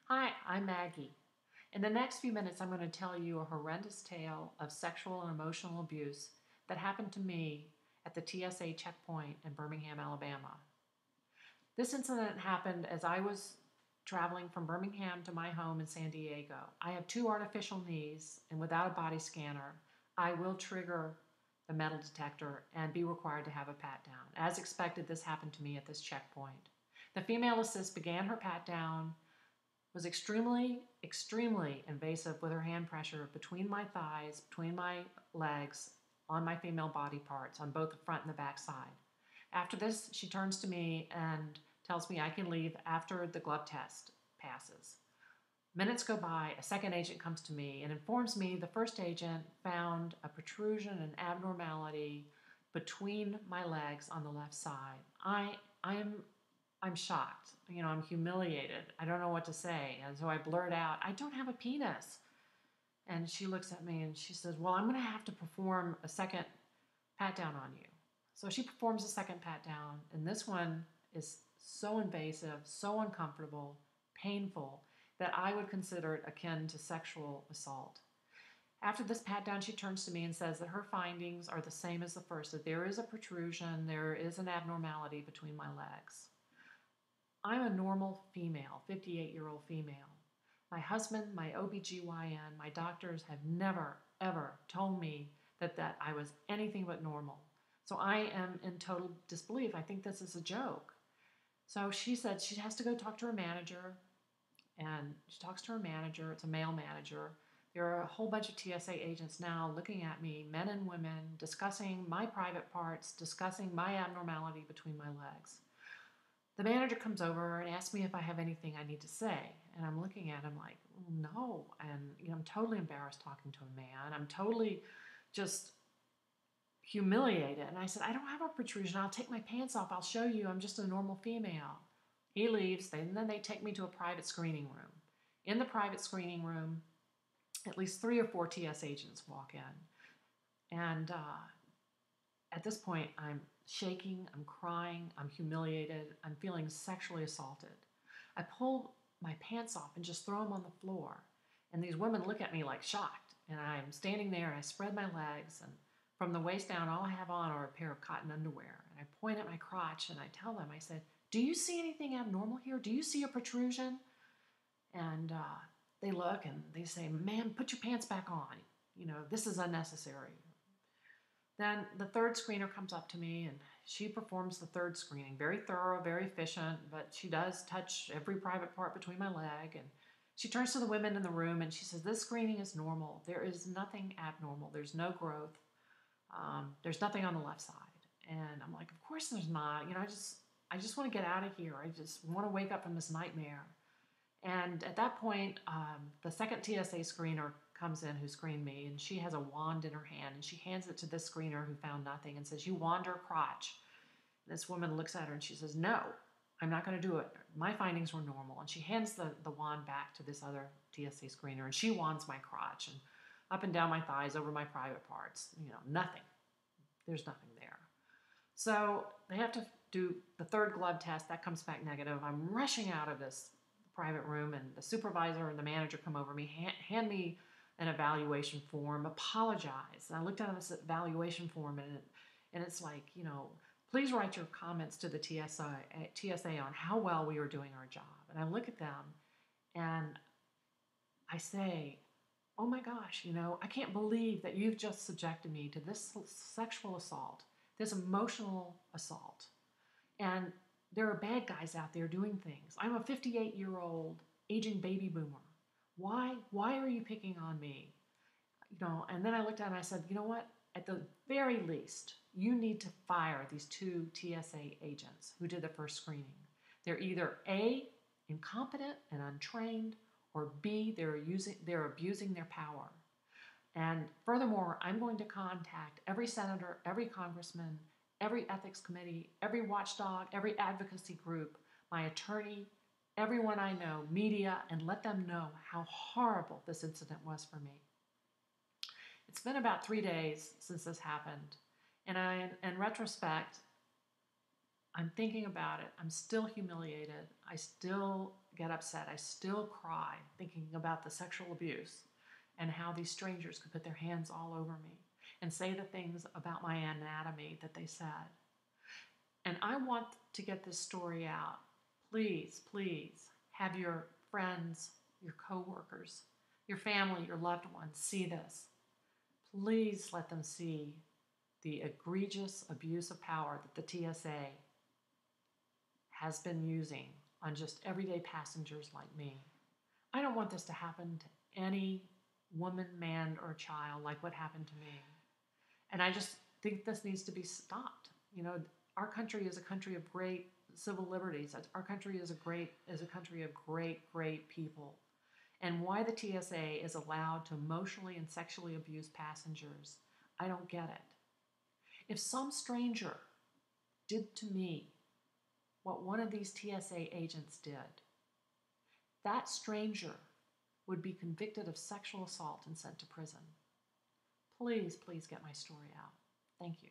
Hi, I'm Maggie. In the next few minutes, I'm going to tell you a horrendous tale of sexual and emotional abuse that happened to me at the TSA checkpoint in Birmingham, Alabama. This incident happened as I was traveling from Birmingham to my home in San Diego. I have two artificial knees, and without a body scanner, I will trigger the metal detector and be required to have a pat down. As expected, this happened to me at this checkpoint. The female assist began her pat down, was extremely invasive with her hand pressure between my thighs, between my legs, on my female body parts, on both the front and the back side. After this, she turns to me and tells me I can leave after the glove test passes. Minutes go by, a second agent comes to me and informs me the first agent found a protrusion and abnormality between my legs on the left side. I'm shocked. I'm humiliated. I don't know what to say. And so I blurt out, I don't have a penis. And she looks at me and she says, well, I'm going to have to perform a second pat down on you. So she performs a second pat down, and this one is so invasive, so uncomfortable, painful, that I would consider it akin to sexual assault. After this pat down, she turns to me and says that her findings are the same as the first, that there is a protrusion, there is an abnormality between my legs. I'm a normal female, 58-year-old female. My husband, my OBGYN, my doctors have never, ever told me that I was anything but normal. So I am in total disbelief. I think this is a joke. So she said she has to go talk to her manager, and she talks to her manager. It's a male manager. There are a whole bunch of TSA agents now looking at me, men and women, discussing my private parts, discussing my abnormality between my legs. The manager comes over and asks me if I have anything I need to say. And I'm looking at him like, no. And I'm totally embarrassed talking to a man. I'm totally just humiliated. And I said, I don't have a protrusion. I'll take my pants off. I'll show you. I'm just a normal female. He leaves. And then they take me to a private screening room. In the private screening room, at least 3 or 4 TS agents walk in. And at this point, I'm shaking, I'm crying, I'm humiliated, I'm feeling sexually assaulted. I pull my pants off and just throw them on the floor. And these women look at me like shocked. And I'm standing there and I spread my legs, and from the waist down, all I have on are a pair of cotton underwear. And I point at my crotch and I tell them, I said, do you see anything abnormal here? Do you see a protrusion? And they look and they say, ma'am, put your pants back on. This is unnecessary. Then the third screener comes up to me and she performs the third screening. Very thorough, very efficient, but she does touch every private part between my leg. And she turns to the women in the room and she says, this screening is normal. There is nothing abnormal. There's no growth. There's nothing on the left side. And I'm like, of course there's not. I just want to get out of here. I just want to wake up from this nightmare. And at that point, the second TSA screener comes in who screened me, and she has a wand in her hand, and she hands it to this screener who found nothing and says, you wand her crotch. And this woman looks at her and she says, no, I'm not going to do it. My findings were normal. And she hands the wand back to this other TSA screener, and she wands my crotch and up and down my thighs, over my private parts. Nothing. There's nothing there. So they have to do the third glove test. That comes back negative. I'm rushing out of this private room, and the supervisor and the manager come over me, hand me an evaluation form, apologize. And I looked at this evaluation form, and it's like, please write your comments to the TSA on how well we are doing our job. And I look at them and I say, oh my gosh, I can't believe that you've just subjected me to this sexual assault, this emotional assault. And there are bad guys out there doing things. I'm a 58-year-old aging baby boomer. Why are you picking on me? And then I looked at it and I said, you know what? At the very least, you need to fire these 2 TSA agents who did the first screening. They're either A, incompetent and untrained, or B, they're abusing their power. And furthermore, I'm going to contact every senator, every congressman, every ethics committee, every watchdog, every advocacy group, my attorney, everyone I know, media, and let them know how horrible this incident was for me. It's been about 3 days since this happened, and in retrospect, I'm thinking about it. I'm still humiliated. I still, get upset. I still cry thinking about the sexual abuse and how these strangers could put their hands all over me and say the things about my anatomy that they said. And I want to get this story out. Please, please have your friends, your coworkers, your family, your loved ones see this. Please let them see the egregious abuse of power that the TSA has been using on just everyday passengers like me. I don't want this to happen to any woman, man, or child like what happened to me. And I just think this needs to be stopped. You know, our country is a country of great civil liberties. Our country is a country of great people. And why the TSA is allowed to emotionally and sexually abuse passengers, I don't get it. If some stranger did to me what one of these TSA agents did, that stranger would be convicted of sexual assault and sent to prison. Please, please get my story out. Thank you.